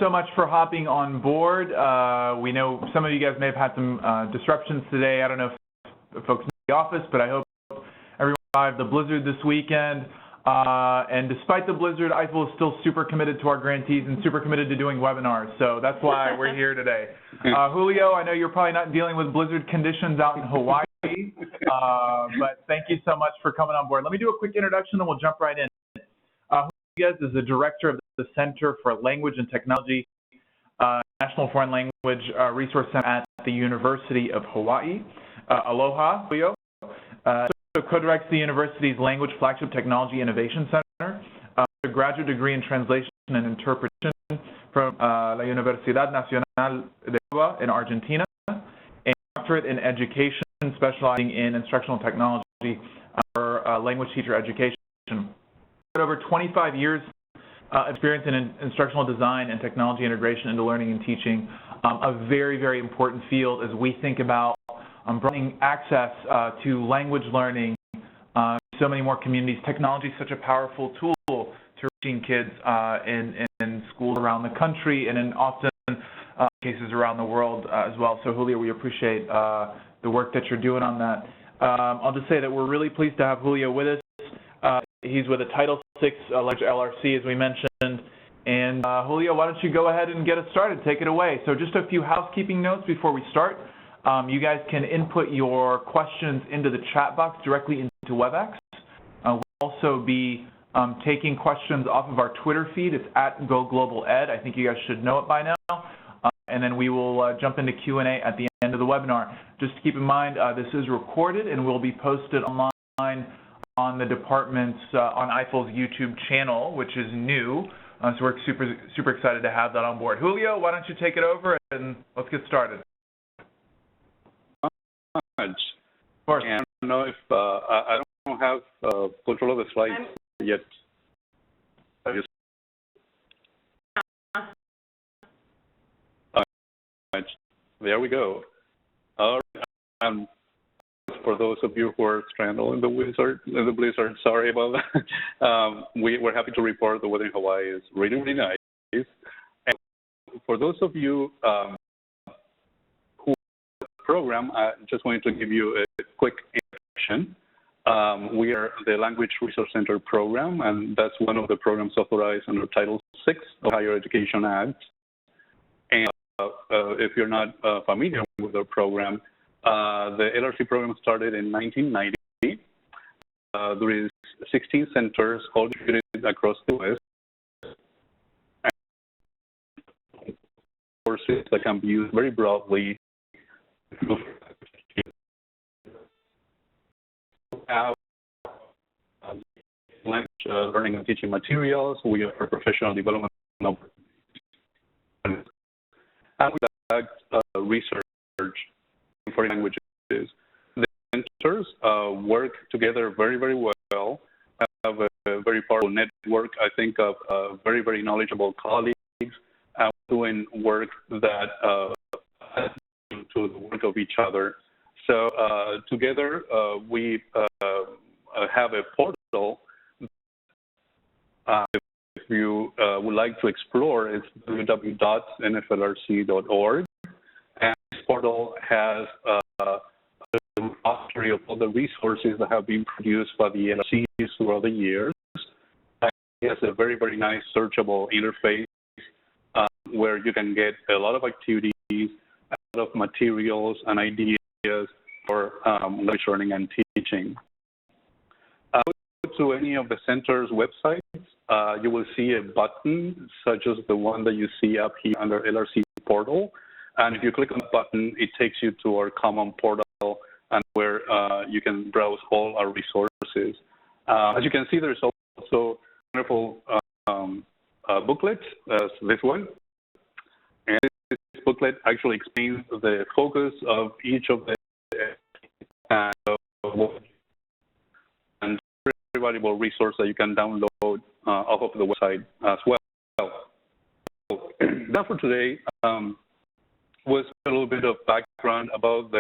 so much for hopping on board. We know some of you guys may have had some disruptions today. I don't know if folks in the office, but I hope everyone survived the blizzard this weekend. And despite the blizzard, IFLE is still super committed to our grantees and super committed to doing webinars. So that's why we're here today. Julio, I know you're probably not dealing with blizzard conditions out in Hawaii, but thank you so much for coming on board. Let me do a quick introduction and we'll jump right in. Julio is the director of the Center for Language and Technology, National Foreign Language Resource Center at the University of Hawaii. Aloha, Julio. Co-directs the university's Language Flagship Technology Innovation Center, a graduate degree in Translation and Interpretation from La Universidad Nacional de Cuba in Argentina, and a doctorate in Education specializing in instructional technology for language teacher education. Over 25 years experience in instructional design and technology integration into learning and teaching, a very, very important field as we think about broadening access to language learning so many more communities. Technology is such a powerful tool to reaching kids in schools around the country and in often cases around the world as well. So Julio, we appreciate the work that you're doing on that. I'll just say that we're really pleased to have Julio with us. He's with a Title VI LRC, as we mentioned. And Julio, why don't you go ahead and get us started? Take it away. So just a few housekeeping notes before we start. You guys can input your questions into the chat box directly into WebEx. We'll also be taking questions off of our Twitter feed. It's at GoGlobalEd. I think you guys should know it by now. And then we will jump into Q&A at the end of the webinar. Just to keep in mind, this is recorded and will be posted online on the department's, on IFLE's YouTube channel, which is new. So we're super excited to have that on board. Julio, why don't you take it over and let's get started. Of course. And I don't know if I don't have control of the slides yet. There we go. All right. For those of you who are stranded in the blizzard, sorry about that. We're happy to report the weather in Hawaii is really, really nice. And for those of you who program, I just wanted to give you a quick introduction. We are the Language Resource Center program, and that's one of the programs authorized under Title VI of Higher Education Act. And if you're not familiar with our program, the LRC program started in 1990. There is 16 centers all distributed across the West. And courses that can be used very broadly. We have language learning and teaching materials. We offer professional development and we research for languages. The centers work together very, very well. I have a very powerful network, I think, of very, very knowledgeable colleagues doing work that adds to the work of each other. So together we have a portal. If you would like to explore, it's www.nflrc.org. And this portal has a repository of all the resources that have been produced by the LRCs throughout the years. And it has a very, very nice searchable interface where you can get a lot of activities, a lot of materials and ideas for language learning and teaching. Go to any of the center's websites, you will see a button such as the one that you see up here under LRC portal. And if you click on the button, it takes you to our common portal and where you can browse all our resources. As you can see, there's also a wonderful booklet, as this one. And this booklet actually explains the focus of each of the and very valuable resource that you can download off of the website as well. So, that for today was a little bit of background about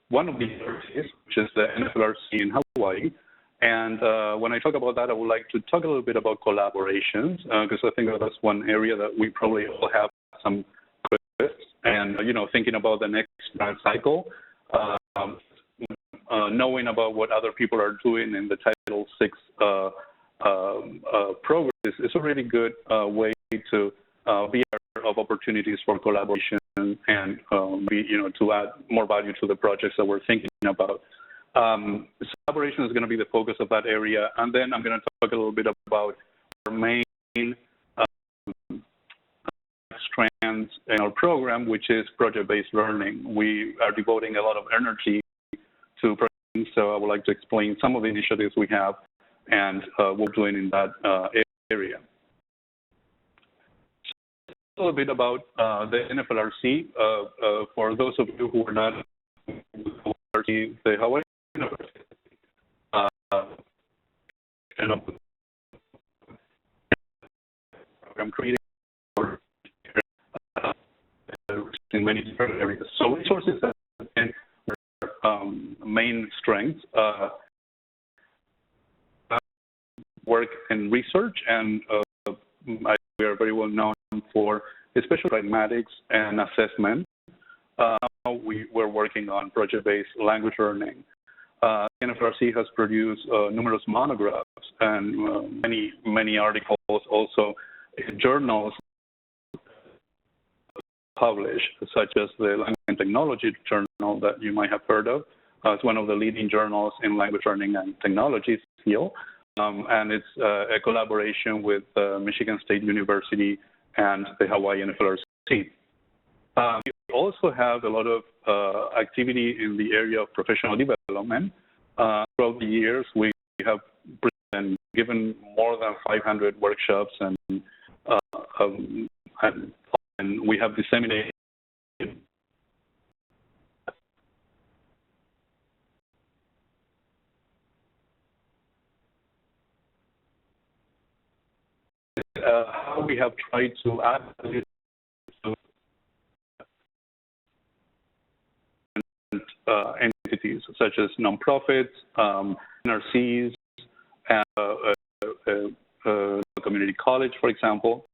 one of the universities, which is the Nflrc in Hawaii. And when I talk about that, I would like to talk a little bit about collaborations, because I think that's one area that we probably all have some quiz and, thinking about the next grant cycle, knowing about what other people are doing in the Title VI program is a really good way to be aware of opportunities for collaboration and to add more value to the projects that we're thinking about. Collaboration is going to be the focus of that area, and then I'm going to talk a little bit about our main strands in our program, which is project-based learning. We are devoting a lot of energy to projects, so I would like to explain some of the initiatives we have and what we're doing in that area. So a little bit about the NFLRC. For those of you who are not the Hawaiʻi University, program creating in many different areas. So resources and main strengths work in research, and we are very well known for especially pragmatics and assessment. We're working on project-based language learning. Nflrc has produced numerous monographs and many articles, also in journals published, such as the Language and Technology Journal that you might have heard of. It's one of the leading journals in language learning and technology field, and it's a collaboration with Michigan State University and the Hawaii NFLRC. We also have a lot of activity in the area of professional development. Throughout the years, we have given more than 500 workshops, and we have disseminated how we have tried to add entities such as nonprofits, NRCs, and community college, for example.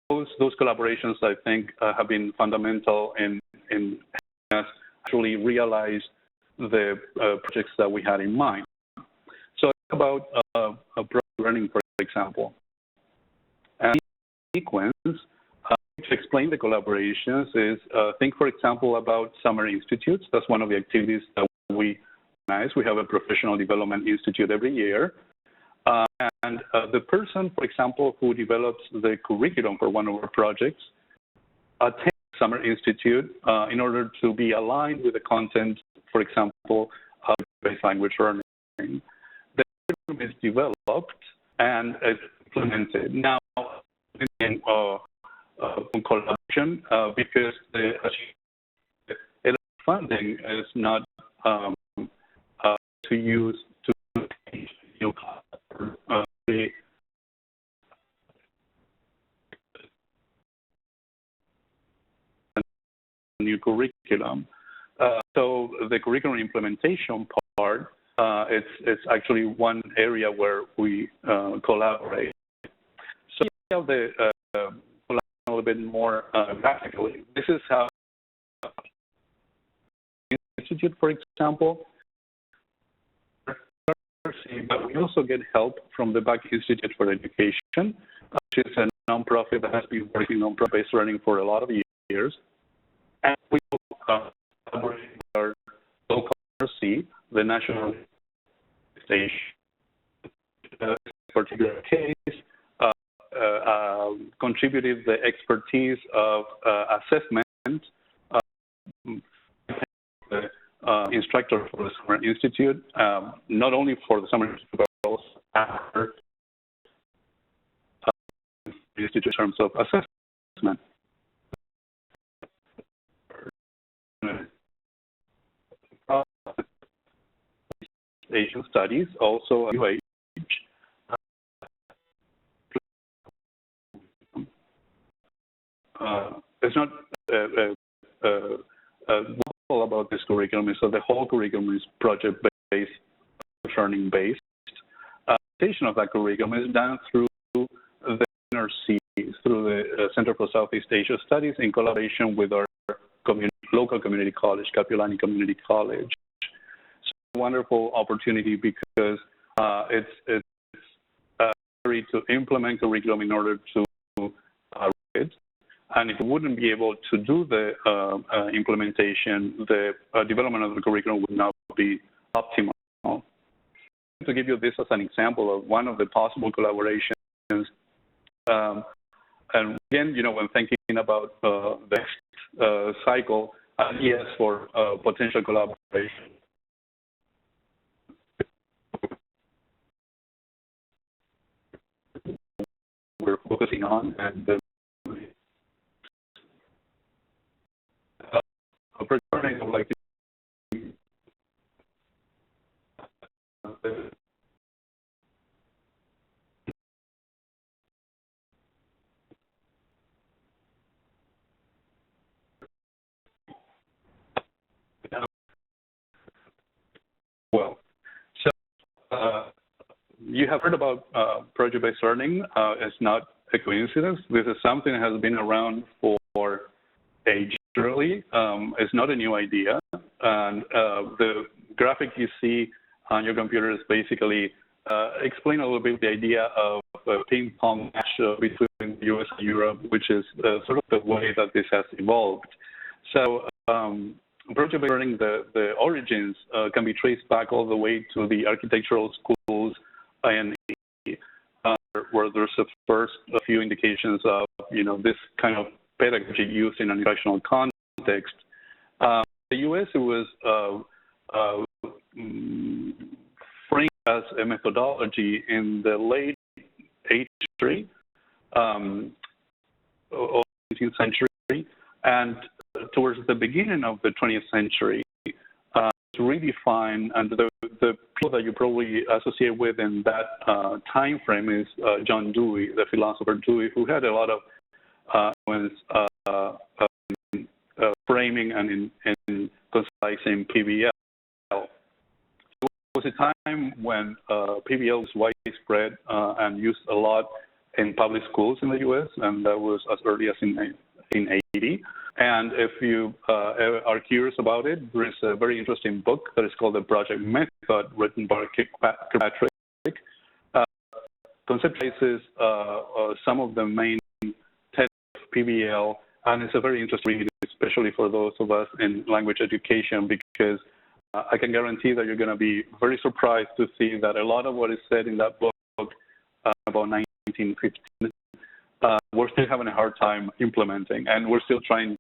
Those collaborations, I think, have been fundamental in helping us actually realize the projects that we had in mind. So about project learning, for example. And sequence, to explain the collaborations is think, for example, about summer institutes. That's one of the activities that we organize. We have a professional development institute every year. And the person, for example, who develops the curriculum for one of our projects attends Summer Institute in order to be aligned with the content, for example, of basic language learning. The curriculum is developed and implemented. Now, in collaboration, because the funding is not to use to teach the new curriculum. So the curriculum implementation part, it's actually one area where we collaborate. So we have the collaboration a little bit more graphically. This is how Institute, for example, but we also get help from the Back Institute for Education, which is a nonprofit that has been working on project-based learning for a lot of years. And we collaborate with our local NRC, the national station. In this particular case, contributed the expertise of assessment, the instructor for the Summer Institute, not only for the Summer Institute, but also after the Institute in terms of assessment. Asian Studies, also UH. It's not all about this curriculum is that the whole curriculum is project-based, learning-based. Implementation of that curriculum is done through the NRC through the Center for Southeast Asia Studies in collaboration with our local community college, Kapiolani Community College. So a wonderful opportunity because it's necessary to implement curriculum in order to read it. And if you wouldn't be able to do the implementation, the development of the curriculum would not be optimal. To give you this as an example of one of the possible collaborations, and again, when thinking about the next cycle, yes, for potential collaboration. We're focusing on and returning, I would like to you have heard about project-based learning. It's not a coincidence. This is something that has been around for ages, really. It's not a new idea. And the graphic you see on your computer is basically explain a little bit the idea of a ping pong match between the US and Europe, which is sort of the way that this has evolved. So project-based learning, the origins can be traced back all the way to the architectural schools and where there's the first few indications of this kind of pedagogy used in an instructional context. The U.S. was framed as a methodology in the late 18th century, or 19th century, and towards the beginning of the 20th century, to redefine, and the people that you probably associate with in that time frame is John Dewey, the philosopher Dewey, who had a lot of framing and in concising PBL. It was a time when PBL was widespread and used a lot in public schools in the U.S., and that was as early as in 1980. And if you are curious about it, there is a very interesting book that is called The Project Method, written by Kirkpatrick. Conceptualizes some of the main tests of PBL, and it's a very interesting read, especially for those of us in language education, because I can guarantee that you're going to be very surprised to see that a lot of what is said in that book about 1915, we're still having a hard time implementing, and we're still trying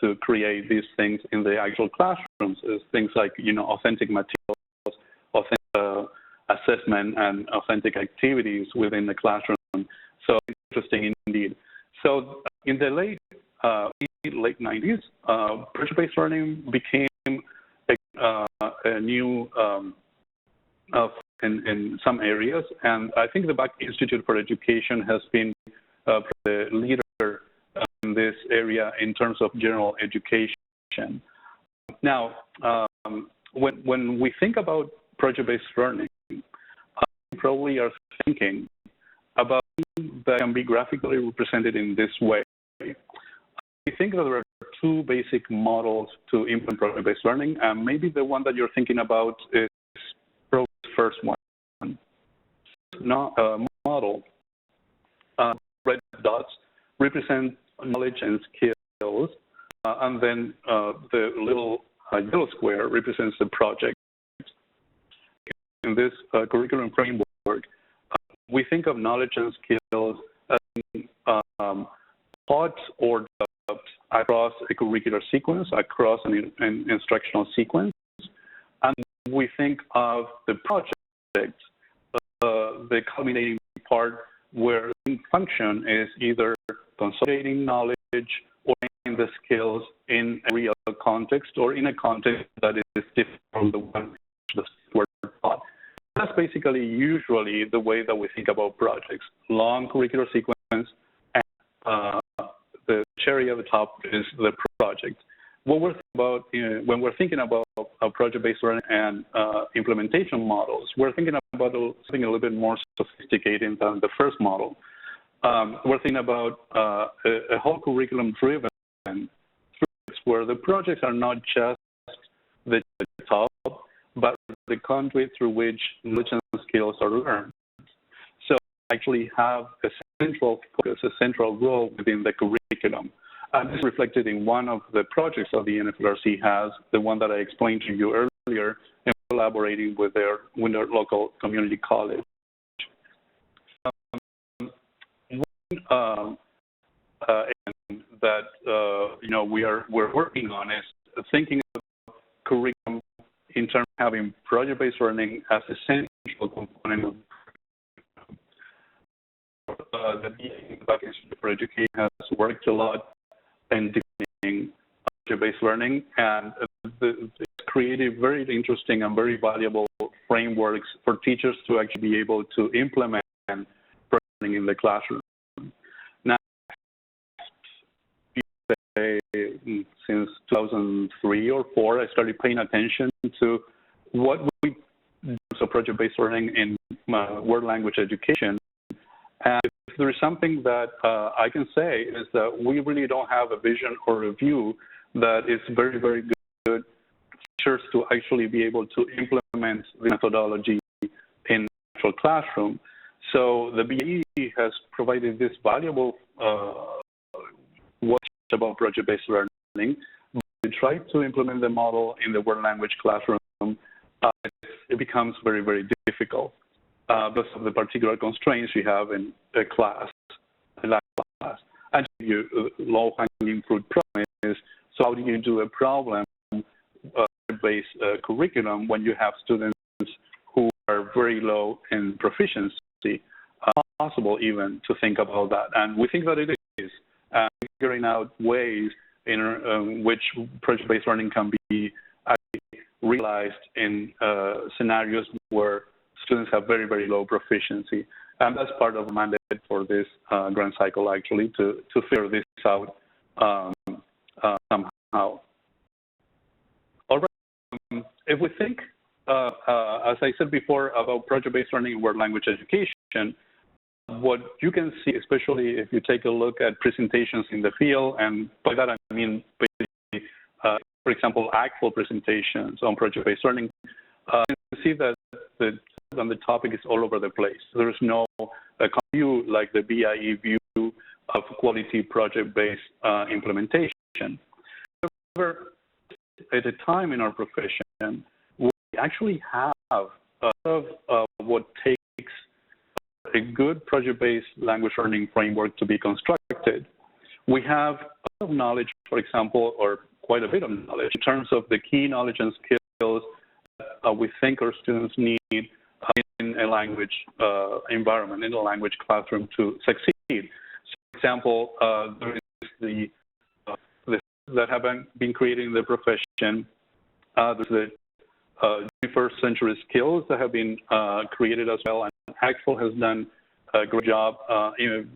to create these things in the actual classrooms, things like authentic materials, authentic assessment, and authentic activities within the classroom. So interesting indeed. So in the late 90s, project-based learning became a new in some areas, and I think the Bach Institute for Education has been the leader in this area in terms of general education. Now, when we think about project-based learning, we probably are thinking about that can be graphically represented in this way. We think that there are two basic models to implement project-based learning, and maybe the one that you're thinking about is probably the first one. Model, red dots represent knowledge and skills, and then the little yellow square represents the project. In this curriculum framework, we think of knowledge and skills as taught or developed across a curricular sequence, across an instructional sequence, and we think of the project, the culminating part where the function is either consolidating knowledge or in the skills in a real context or in a context that is different from the one which the were taught. That's basically usually the way that we think about projects. Long curricular sequence, and the cherry at the top is the project. What we're thinking about when we're thinking about project-based learning and implementation models, we're thinking about something a little bit more sophisticated than the first model. we're thinking about a whole curriculum-driven where the projects are not just the top, but the conduit through which knowledge and skills are learned. So actually have a central focus, a central role within the curriculum. And this is reflected in one of the projects that the Nflrc has, the one that I explained to you earlier, in collaborating with their local community college. That we're working on is thinking about curriculum in terms of having project-based learning as a central component of the BA for Education has worked a lot in defining project-based learning, and it's created very interesting and very valuable frameworks for teachers to actually be able to implement learning in the classroom. Now, since 2003 or 4, I started paying attention to what we do so project-based learning in world language education. And if there is something that I can say is that we really don't have a vision or a view that is very, very good teachers to actually be able to implement the methodology in the actual classroom. So the BAE has provided this valuable watch about project-based learning. We try to implement the model in the world language classroom. It becomes very, very difficult because of the particular constraints you have in a class, And low-hanging fruit problem is, so how do you do a problem-based curriculum when you have students who are very low in proficiency? Possible even to think about that, and we think that it is. Figuring out ways in which project-based learning can be actually realized in scenarios where students have very, very low proficiency. And that's part of the mandate for this grant cycle, actually, to figure this out somehow. All right. If we think, as I said before, about project-based learning in world language education, what you can see, especially if you take a look at presentations in the field, and by that I mean basically, for example, IFLE presentations on project-based learning, you see that the topic is all over the place. There is no view like the BIE view of quality project-based implementation. However, at a time in our profession, we actually have a lot of what takes a good project-based language learning framework to be constructed. We have a lot of knowledge, for example, or quite a bit of knowledge in terms of the key knowledge and skills we think our students need in a language environment, in a language classroom to succeed. So, for example, there is the that have been created in the profession. There's the 21st century skills that have been created as well, and IFLE has done a great job in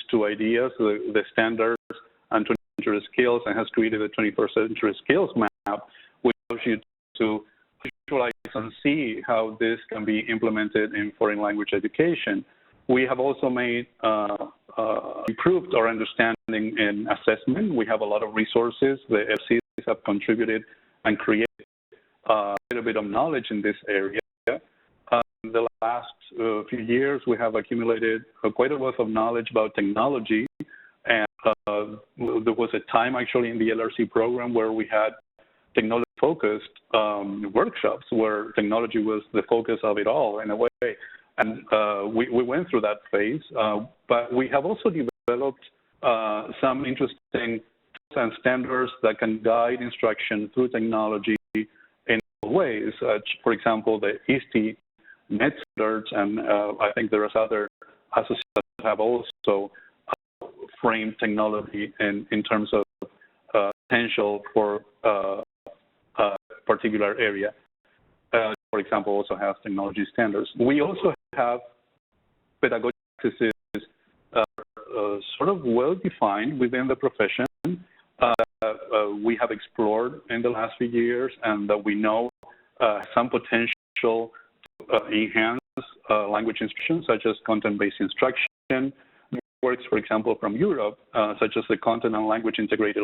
two ideas, the standards and 21st century skills, and has created a 21st century skills map, which allows you to visualize and see how this can be implemented in foreign language education. We have also made improved our understanding in assessment. We have a lot of resources. The FCs have contributed and created a little bit of knowledge in this area. In the last few years, we have accumulated quite a wealth of knowledge about technology. And there was a time actually in the LRC program where we had technology-focused workshops where technology was the focus of it all in a way. And we went through that phase. But we have also developed some interesting tools and standards that can guide instruction through technology in ways, for example, the ISTE net standards, and I think there are other associations that have also framed technology in terms of potential for a particular area. For example, also has technology standards. We also have pedagogic practices sort of well-defined within the profession. We have explored in the last few years, and that we know some potential to enhance language instruction, such as content-based instruction. Works, for example, from Europe, such as the Content and Language Integrated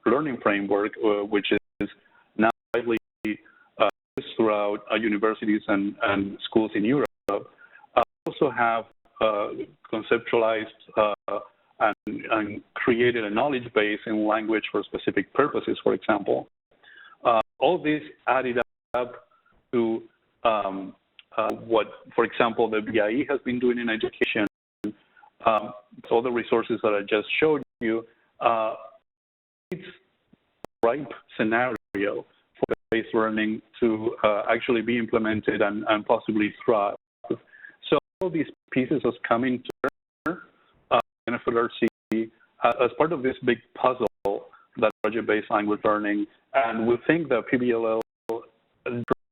Learning Framework, which is now widely used throughout universities and schools in Europe. Also have conceptualized and created a knowledge base in language for specific purposes, for example. All this added up to what, for example, the BIE has been doing in education. All the resources that I just showed you, it's a ripe scenario for based learning to actually be implemented and possibly thrive. So all these pieces are coming together in Nflrc as part of this big puzzle that project-based language learning, and we think that PBLL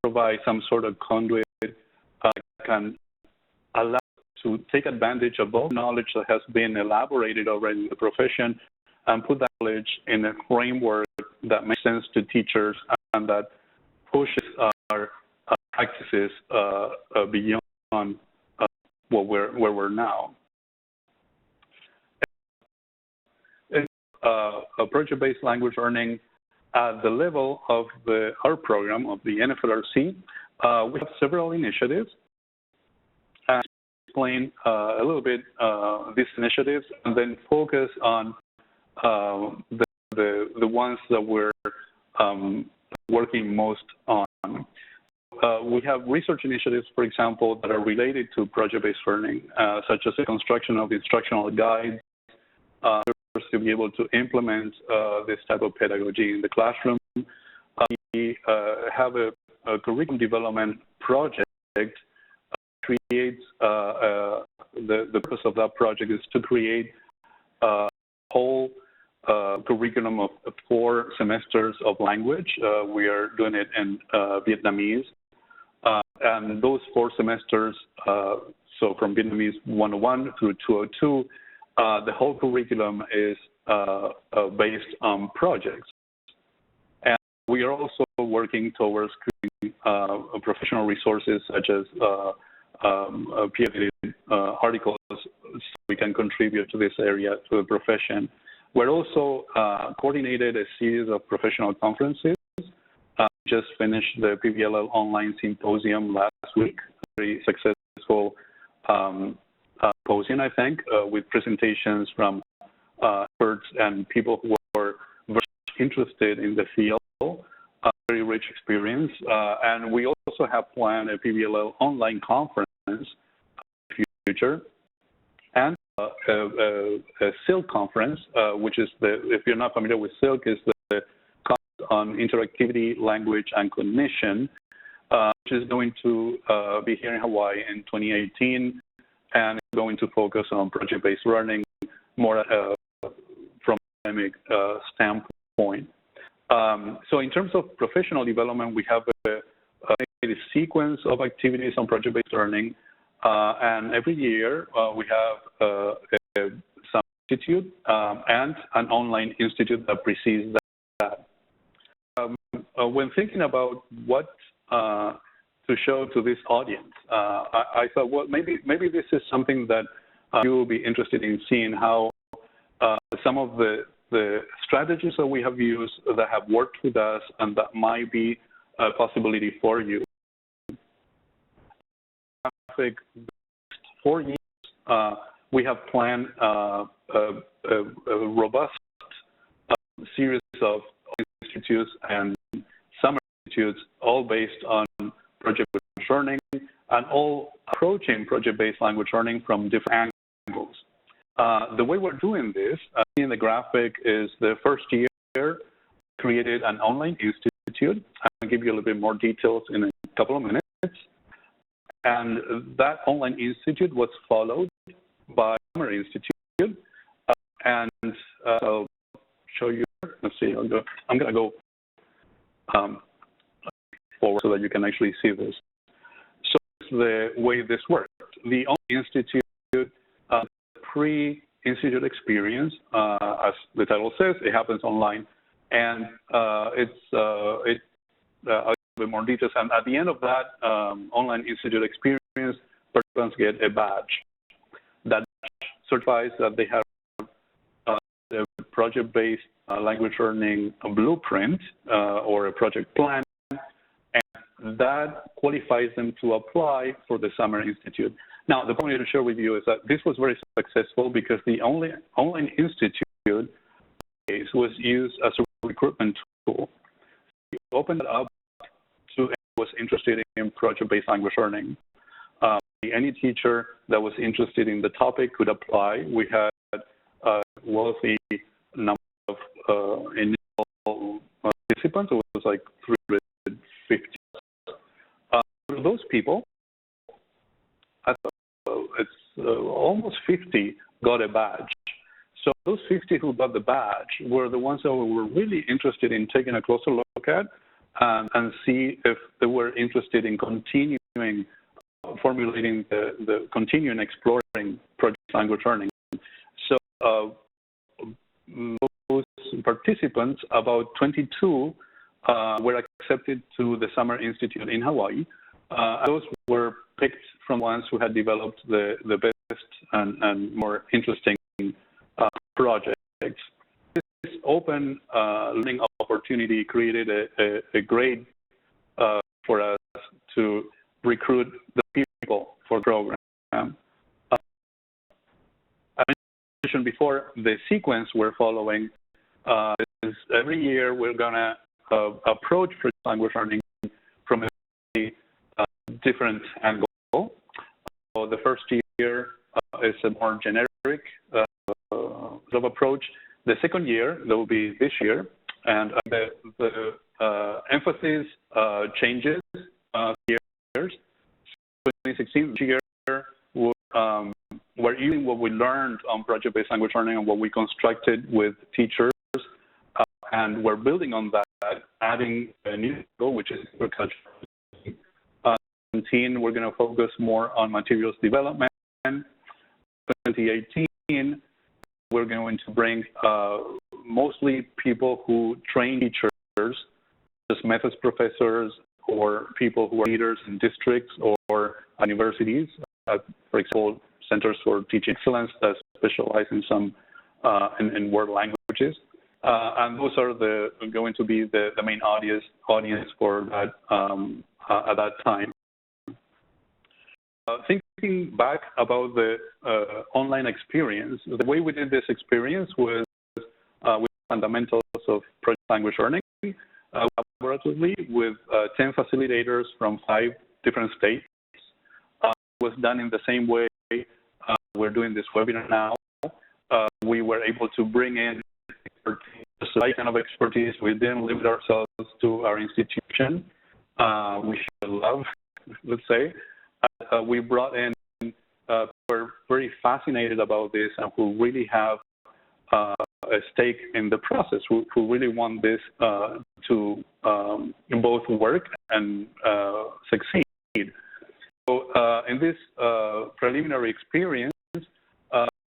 provide some sort of conduit that can allow to take advantage of all knowledge that has been elaborated already in the profession and put that knowledge in a framework that makes sense to teachers and that pushes our practices beyond where we're now. Project-based language learning at the level of our program of the Nflrc, we have several initiatives. Explain a little bit these initiatives and then focus on the ones that we're working most on. We have research initiatives, for example, that are related to project-based learning, such as the construction of instructional guides to be able to implement this type of pedagogy in the classroom. We have a curriculum development project. Creates the purpose of that project is to create a whole curriculum of 4 semesters of language. We are doing it in Vietnamese, and those 4 semesters, so from Vietnamese 101 through 202, the whole curriculum is based on projects. And we are also working towards creating professional resources such as PhD articles so we can contribute to this area, to the profession. We're also coordinated a series of professional conferences. Just finished the PBLL online symposium last week, very successful symposium, I think, with presentations from experts and people who are very interested in the field. Very rich experience, and we also have planned a PBLL online conference in the future, and a SILC conference, which is if you're not familiar with SILC, is the conference on interactivity, language, and cognition, which is going to be here in Hawaii in 2018, and it's going to focus on project-based learning more from an academic standpoint. So in terms of professional development, we have a sequence of activities on project-based learning, and every year we have some institute and an online institute that precedes that. When thinking about what to show to this audience, I thought, well, maybe this is something that you will be interested in seeing how some of the strategies that we have used that have worked with us and that might be a possibility for you. The next 4 years, we have planned a robust series of institutes and summer institutes, all based on project-based learning and all approaching project-based language learning from different angles. The way we're doing this, in the graphic, is the first year created an online institute. I'll give you a little bit more details in a couple of minutes. And that online institute was followed by a summer institute. And I'll show you. Let's see. I'm going to go forward so that you can actually see this. So this is the way this works. The online institute, pre-institute experience, as the title says, it happens online, and it's a little bit more details. And at the end of that online institute experience, participants get a badge that certifies that they have a project-based language learning blueprint or a project plan, and that qualifies them to apply for the Summer Institute. Now, the point to share with you is that this was very successful because the online institute was used as a recruitment tool. We opened it up to anyone who was interested in project-based language learning. Any teacher that was interested in the topic could apply. We had a wealthy number of initial participants. It was like 350. For those people, it's almost 50 got a badge. So those 50 who got the badge were the ones that we were really interested in taking a closer look at and see if they were interested in continuing formulating continuing exploring project language learning. So those participants, about 22, were accepted to the Summer Institute in Hawaii. Those were picked from ones who had developed the best and more interesting projects. This open learning opportunity created a great for us to recruit the people for the program. I mentioned before the sequence we're following is every year we're going to approach language learning from a different angle. So the first year is a more generic sort of approach. The second year, that will be this year, and the emphasis changes years. 2016 year, we're using what we learned on project-based language learning and what we constructed with teachers, and we're building on that, adding a new goal, which is agriculture. 2017, we're going to focus more on materials development. 2018, we're going to bring mostly people who train teachers, just methods professors, or people who are leaders in districts or universities, for example, centers for teaching excellence that specialize in some in world languages, and those are going to be the main audience for that at that time. Thinking back about the online experience, the way we did this experience was with fundamentals of project language learning, collaboratively with 10 facilitators from 5 different states. It was done in the same way we're doing this webinar now. We were able to bring in expertise, the right kind of expertise. We didn't limit ourselves to our institution. We should love, let's say. We brought in we're very fascinated about this and who really have a stake in the process, who really want this to both work and succeed. So in this preliminary experience,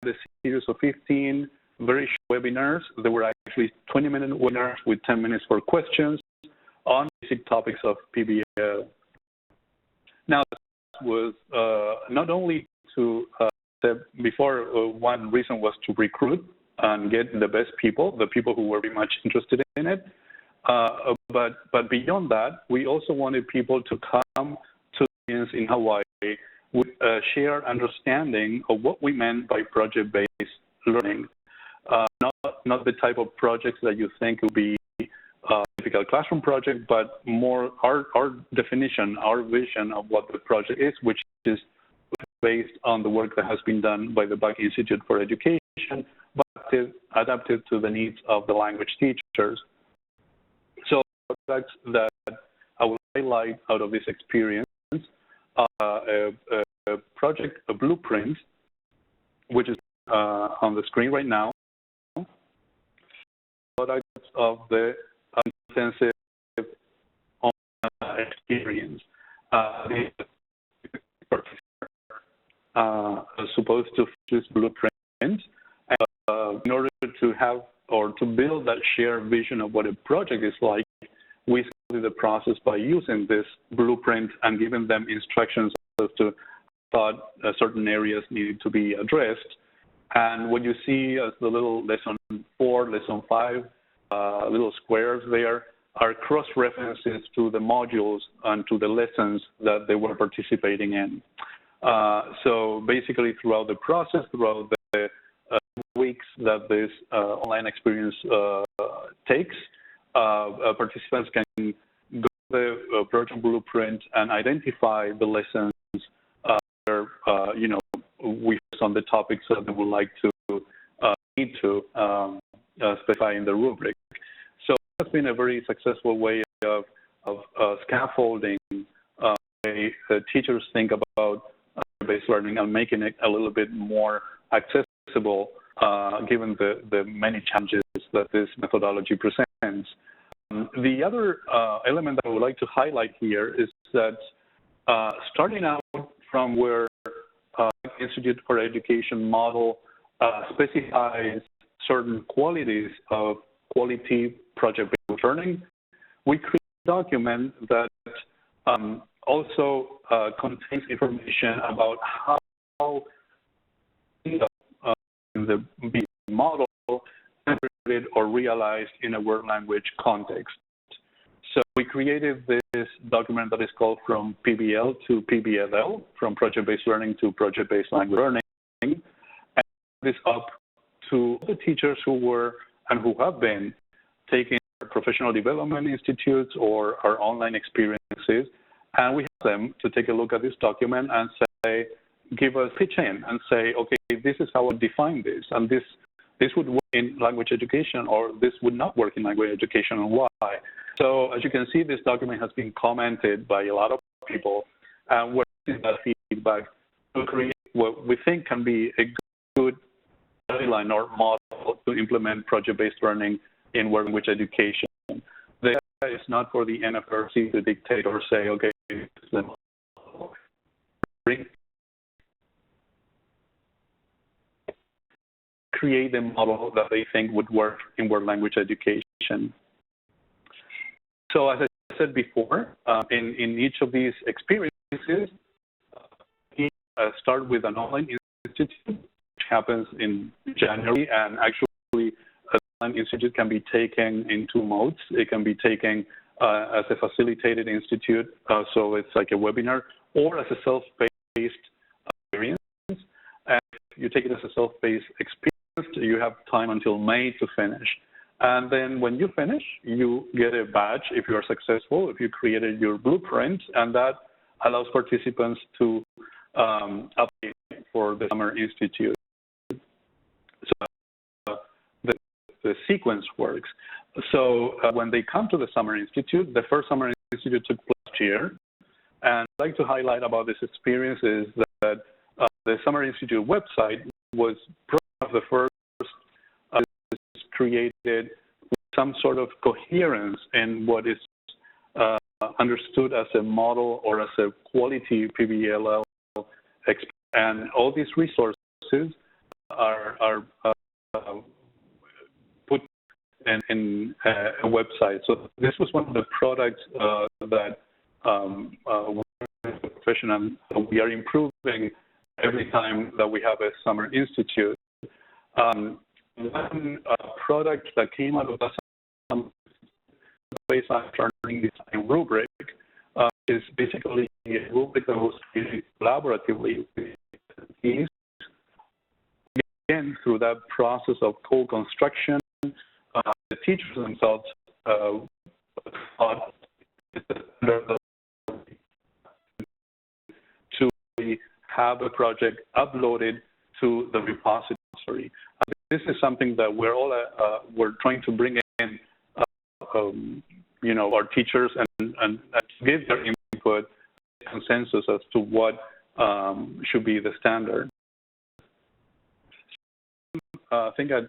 the series of 15 very short webinars, there were actually 20-minute webinars with 10 minutes for questions on basic topics of PBL. Now, was not only to before one reason was to recruit and get the best people, the people who were very much interested in it, but beyond that, we also wanted people to come to students in Hawaii with a shared understanding of what we meant by project-based learning, not the type of projects that you think will be typical classroom project, but more our definition, our vision of what the project is, which is based on the work that has been done by the Buck Institute for Education, but adapted to the needs of the language teachers. So products that I will highlight out of this experience, a blueprint, which is on the screen right now, products of the intensive experience. Supposed to use blueprint in order to have or to build that shared vision of what a project is like. We started the process by using this blueprint and giving them instructions as to thought certain areas needed to be addressed. And what you see as the little lesson 4, lesson 5, little squares there are cross-references to the modules and to the lessons that they were participating in. So basically throughout the process, throughout the weeks that this online experience takes, participants can go to the project blueprint and identify the lessons where, we focus on the topics that they would like to need to specify in the rubric. So that's been a very successful way of scaffolding teachers think about based learning and making it a little bit more accessible given the many challenges that this methodology presents. The other element that I would like to highlight here is that starting out from where Institute for Education model specifies certain qualities of quality project-based learning, we create a document that also contains information about how the model interpreted or realized in a word language context. So we created this document that is called From PBL to PBLL, from project-based learning to project-based language learning, and this up to the teachers who were and who have been taking professional development institutes or our online experiences, and we have them to take a look at this document and say, give us pitch in and say, okay, this is how I define this, and this would work in language education, or this would not work in language education, and why. So as you can see, this document has been commented by a lot of people, and we're using that feedback to create what we think can be a good guideline or model to implement project-based learning in word language education. The idea is not for the Nflrc to dictate or say, okay, create a model that they think would work in word language education. So as I said before, in each of these experiences, we start with an online institute, which happens in January, and actually an online institute can be taken in 2 modes. It can be taken as a facilitated institute, so it's like a webinar, or as a self-paced experience. And if you take it as a self-paced experience, you have time until May to finish. And then when you finish, you get a badge if you are successful, if you created your blueprint, and that allows participants to apply for the Summer Institute. So the sequence works. So when they come to the Summer Institute, the first Summer Institute took place last year, and I'd like to highlight about this experience is that the Summer Institute website was one of the first created with some sort of coherence in what is understood as a model or as a quality PBLL, and all these resources are put in a website. So this was one of the products that we're professional. We are improving every time that we have a Summer Institute. One product that came out of the baseline learning design rubric is basically a rubric that was created collaboratively with teams. Again, through that process of co-construction, the teachers themselves thought to have a project uploaded to the repository. This is something that we're all we're trying to bring in, our teachers and give their input, consensus as to what should be the standard. I think I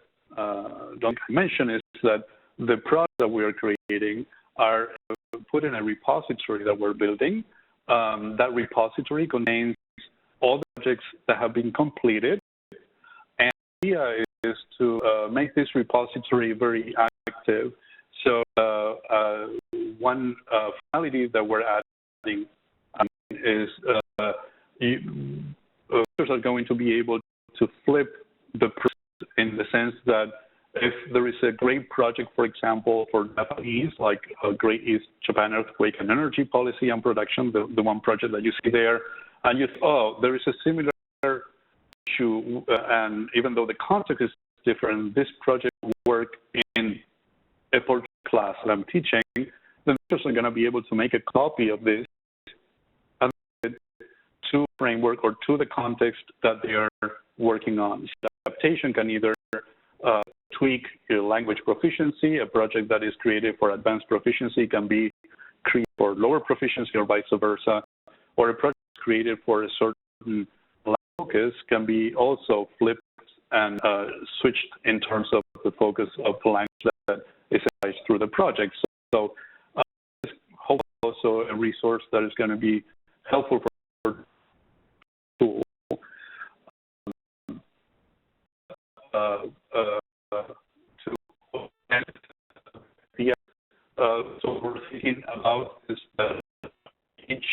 don't mention is that the products that we are creating are put in a repository that we're building. That repository contains all the projects that have been completed, and the idea is to make this repository very active. So one functionality that we're adding is teachers are going to be able to flip the process in the sense that if there is a great project, for example, for Japanese, like a Great East Japan Earthquake and Energy Policy and Production, the one project that you see there, and you think, oh, there is a similar issue, and even though the context is different, this project will work in a particular class that I'm teaching, then teachers are going to be able to make a copy of this and to the framework or to the context that they are working on. So the adaptation can either tweak your language proficiency. A project that is created for advanced proficiency can be created for lower proficiency or vice versa, or a project created for a certain focus can be also flipped and switched in terms of the focus of the language that is applied through the project. So it's hopefully also a resource that is going to be helpful for school. So we're thinking about this each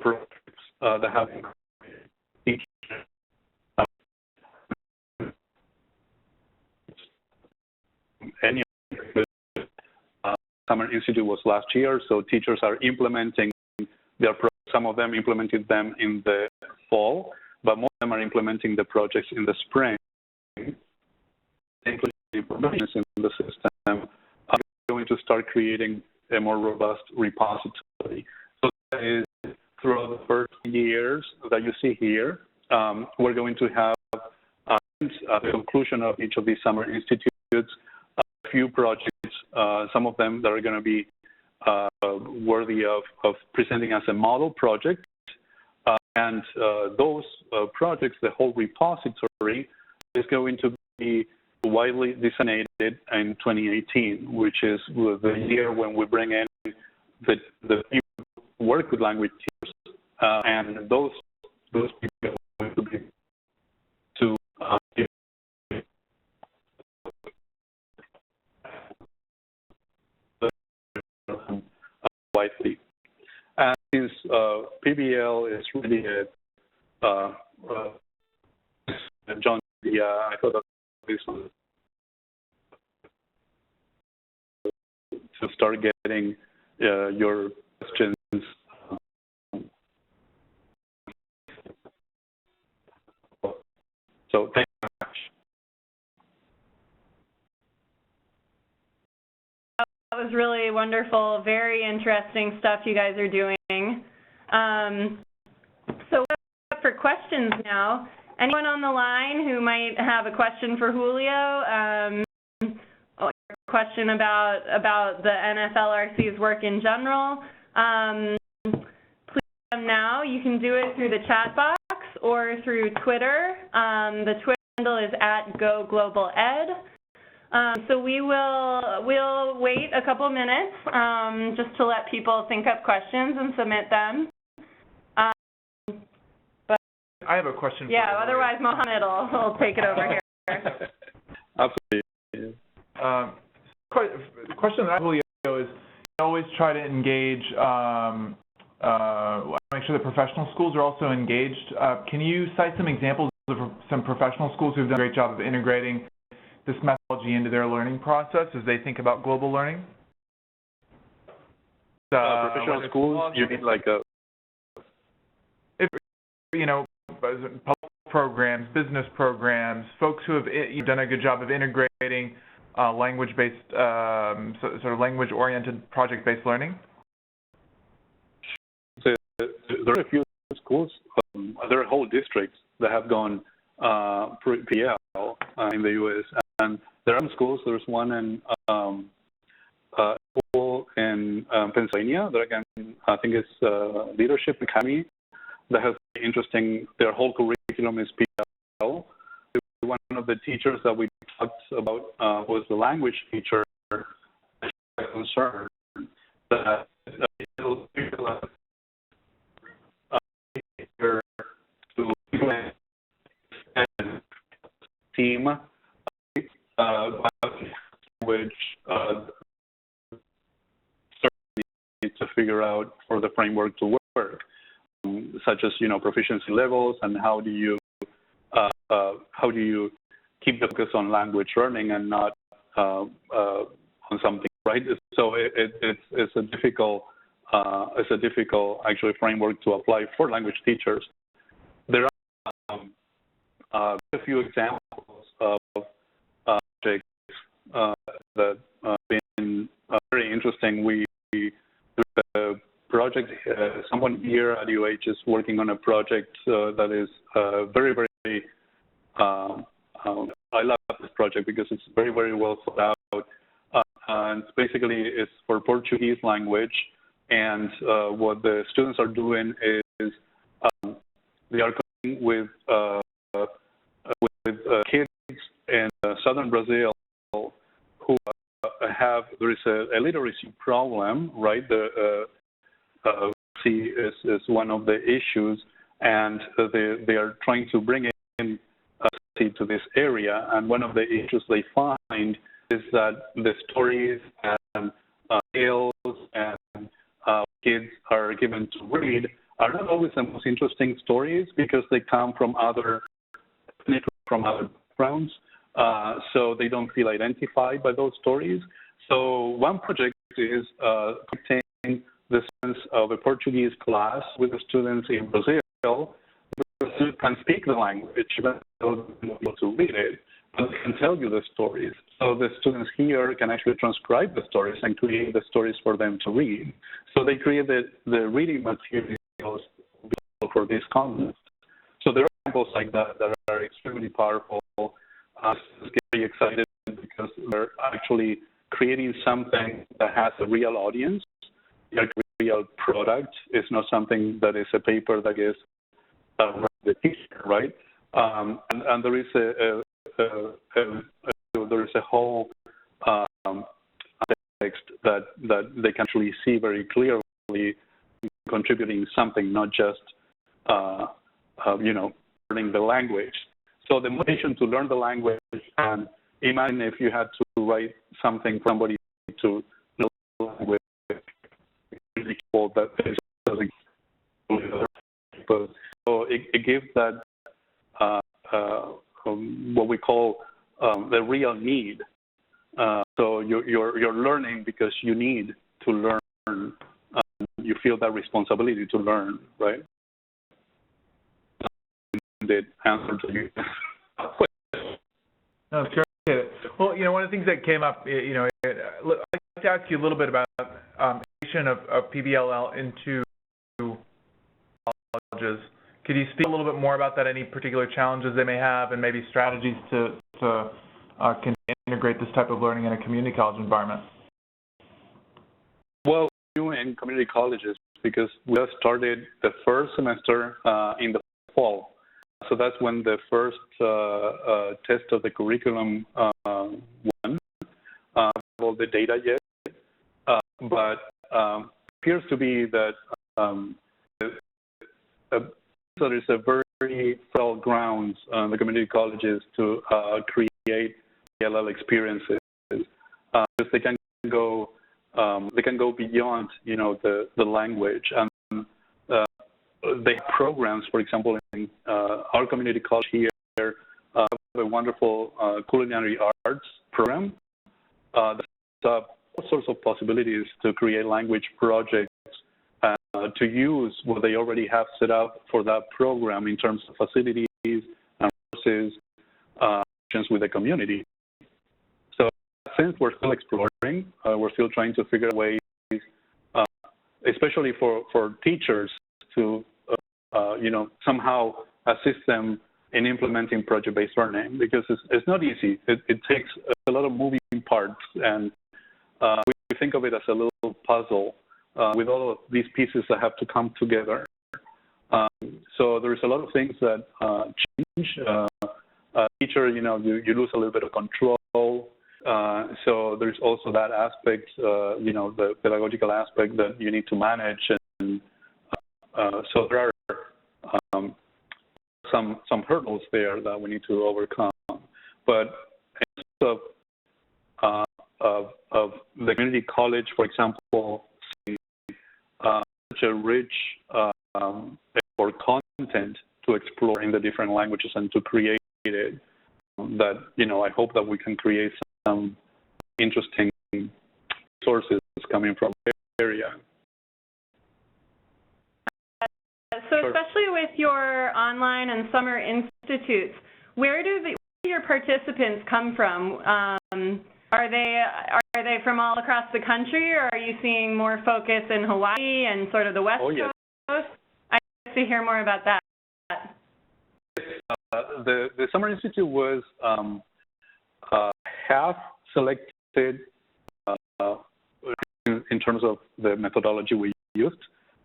projects that have each any Summer Institute was last year, so teachers are implementing their some of them implemented them in the fall, but most of them are implementing the projects in the spring. Implementing in the system, are going to start creating a more robust repository. So that is throughout the first years that you see here, we're going to have at the conclusion of each of these summer institutes, a few projects, some of them that are going to be worthy of presenting as a model project. And those projects, the whole repository, is going to be widely disseminated in 2018, which is the year when we bring in the people who work with language teachers, and those people are going to be to widely. And since PBL is really John, I thought that this was to start getting your questions. So thank you very much. That was really wonderful, very interesting stuff you guys are doing. So we're up for questions now. Anyone on the line who might have a question for Julio, or a question about the NFLRC's work in general, please come now. You can do it through the chat box or through Twitter. The Twitter handle is @GoGlobalEd. So we'll wait a couple minutes just to let people think up questions and submit them. I have a question for you. Yeah, otherwise Mohamed will take it over here. Absolutely. The question that I have, Julio, is I always try to engage, make sure the professional schools are also engaged. Can you cite some examples of some professional schools who've done a great job of integrating this methodology into their learning process as they think about global learning? Professional schools, you mean like a... Public programs, business programs, folks who have done a good job of integrating language-based, sort of language-oriented project-based learning? There are a few schools, there are whole districts that have gone PL in the U.S. And there are schools, there's one in school in Pennsylvania that, again, I think it's Leadership Academy, that has interesting, their whole curriculum is PL. One of the teachers that we talked about was the language teacher concerned that to team language figure out for the framework to work, such as proficiency levels and how do you keep the focus on language learning and not on something, right? So it's a difficult actually framework to apply for language teachers. There are a few examples of projects that have been very interesting. There's a project, someone here at UH is working on a project that is very, very, I love this project because it's very, very well thought out. And basically it's for Portuguese language. And what the students are doing is they are coming with kids in southern Brazil who there is a literacy problem, right? The literacy is one of the issues, and they are trying to bring in to this area. And one of the issues they find is that the stories and tales and kids are given to read are not always the most interesting stories because they come from other backgrounds, so they don't feel identified by those stories. So one project is creating the sense of a Portuguese class with the students in Brazil. The students can speak the language, but they don't be able to read it, but they can tell you the stories. So the students here can actually transcribe the stories and create the stories for them to read. So they created the reading materials for this content. So there are examples like that that are extremely powerful. I'm very excited because they're actually creating something that has a real audience, a real product. It's not something that is a paper that is the teacher, right? And there is there is a whole text that they can actually see very clearly contributing something, not just learning the language. So the motivation to learn the language, and imagine if you had to write something for somebody to learn the language, that doesn't. So it gives that what we call the real need. So you're learning because you need to learn. You feel that responsibility to learn, right? Did answer to you? No, sure. Well, one of the things that came up, I'd like to ask you a little bit about integration of PBLL into colleges. Could you speak a little bit more about that? Any particular challenges they may have, and maybe strategies to integrate this type of learning in a community college environment? Well, in community colleges, because we just started the first semester in the fall. So that's when the first test of the curriculum won. All the data yet, but appears to be that there is a very fertile grounds on the community colleges to create PLL experiences, because they can go beyond the language, and they have programs. For example, in our community college here, we have a wonderful culinary arts program. There's all sorts of possibilities to create language projects, to use what they already have set up for that program in terms of facilities and resources, with the community. So since we're still exploring, we're still trying to figure out ways, especially for teachers, to somehow assist them in implementing project-based learning, because it's not easy. It takes a lot of moving parts, and we think of it as a little puzzle with all of these pieces that have to come together. So there's a lot of things that change. Teacher, you lose a little bit of control. So there's also that aspect, the pedagogical aspect that you need to manage, and so there are some hurdles there that we need to overcome. But in terms of the community college, for example, such a rich for content to explore in the different languages and to create it that, I hope that we can create some interesting sources coming from the area. So especially with your online and summer institutes, where do your participants come from? Are they from all across the country, or are you seeing more focus in Hawaii and sort of the West Coast? I'd like to hear more about that. The Summer Institute was half selected in terms of the methodology we used.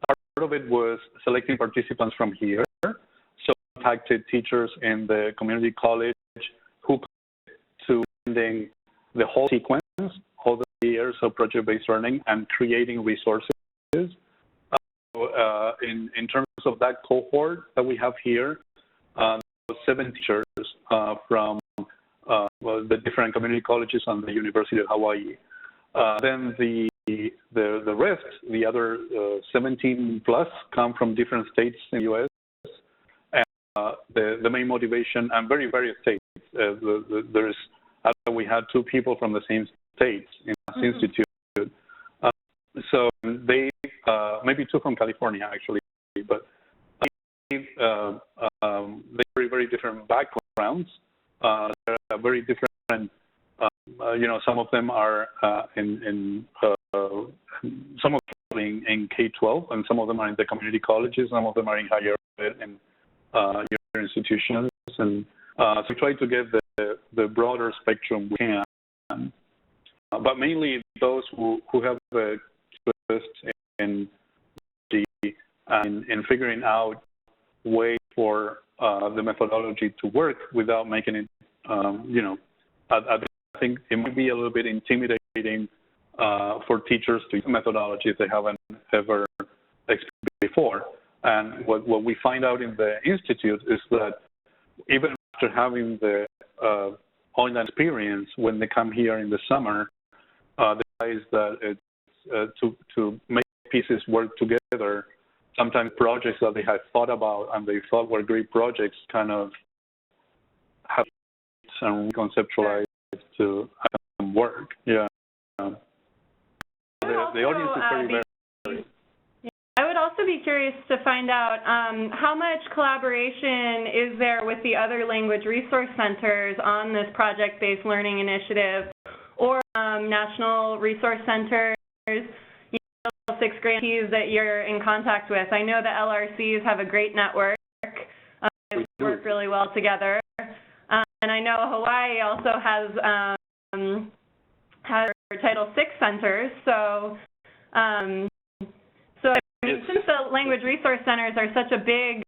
Part of it was selecting participants from here, so contacted teachers in the community college who to ending the whole sequence, all the years of project-based learning and creating resources. In terms of that cohort that we have here, 7 teachers from the different community colleges and the University of Hawaii. Then the rest, the other 17 plus, come from different states in the U.S. And the main motivation, and various states. We had 2 people from the same states in this institute. So they, maybe 2 from California actually, but they're very different backgrounds. They're very different. Some of them are some of them in K-12, and some of them are in the community colleges. Some of them are in higher ed and institutions, and so we try to get the broader spectrum we can. But mainly those who have the interest in figuring out ways for the methodology to work without making it, I think it might be a little bit intimidating for teachers to use methodology if they haven't ever experienced before. And what we find out in the institute is that even after having the online experience, when they come here in the summer, they realize that it's to make pieces work together. Sometimes projects that they had thought about and they thought were great projects kind of have and conceptualized to work. Yeah. The audience is very. I would also be curious to find out how much collaboration is there with the other language resource centers on this project-based learning initiative, or national resource centers, 6 grantees that you're in contact with. I know the LRCs have a great network. They work really well together. And I know Hawaii also has Title VI centers. So, since the language resource centers are such a big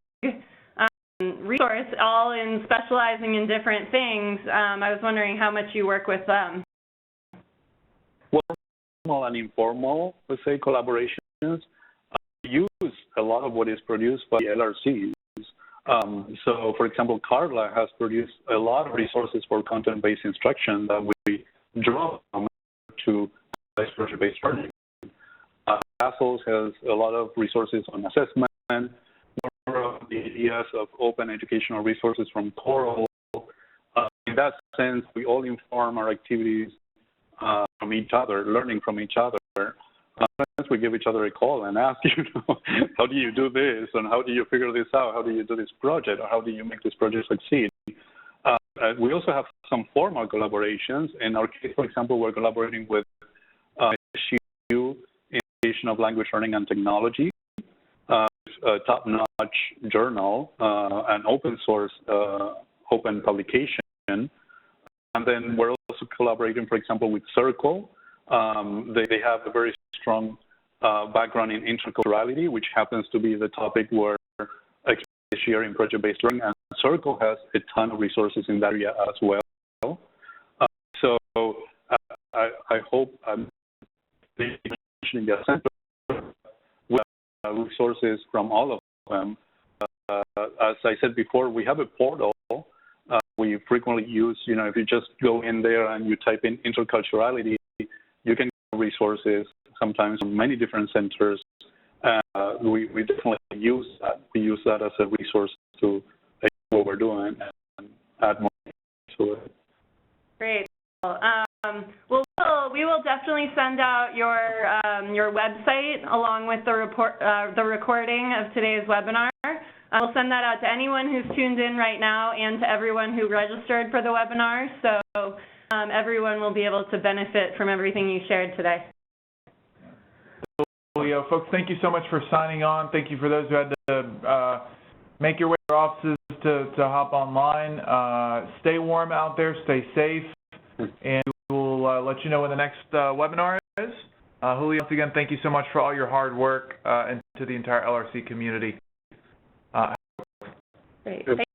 resource, all in specializing in different things, I was wondering how much you work with them. Well, formal and informal, let's say, collaborations use a lot of what is produced by the LRCs. So, for example, Carla has produced a lot of resources for content-based instruction that we draw from to project-based learning. Castles has a lot of resources on assessment, more of the ideas of open educational resources from Coral. In that sense, we all inform our activities from each other, learning from each other. Sometimes we give each other a call and ask, how do you do this, and how do you figure this out? How do you do this project, or how do you make this project succeed? We also have some formal collaborations. In our case, for example, we're collaborating with SU Institution of Language Learning and Technology, a top-notch journal, an open source, open publication. And then we're also collaborating, for example, with Circle. They have a very strong background in interculturality, which happens to be the topic we're sharing project-based learning. And Circle has a ton of resources in that area as well. So I hope I'm mentioning the center with resources from all of them. As I said before, we have a portal we frequently use. If you just go in there and you type in interculturality, you can get resources sometimes from many different centers we definitely use that. We use that as a resource to take what we're doing and add more to it. Great. Well, we will definitely send out your website along with the recording of today's webinar. We'll send that out to anyone who's tuned in right now and to everyone who registered for the webinar, so everyone will be able to benefit from everything you shared today. Julio, folks, thank you so much for signing on. Thank you for those who had to make your way to our offices to hop online. Stay warm out there, stay safe, and we'll let you know when the next webinar is. Julio, once again, thank you so much for all your hard work and to the entire LRC community. Great.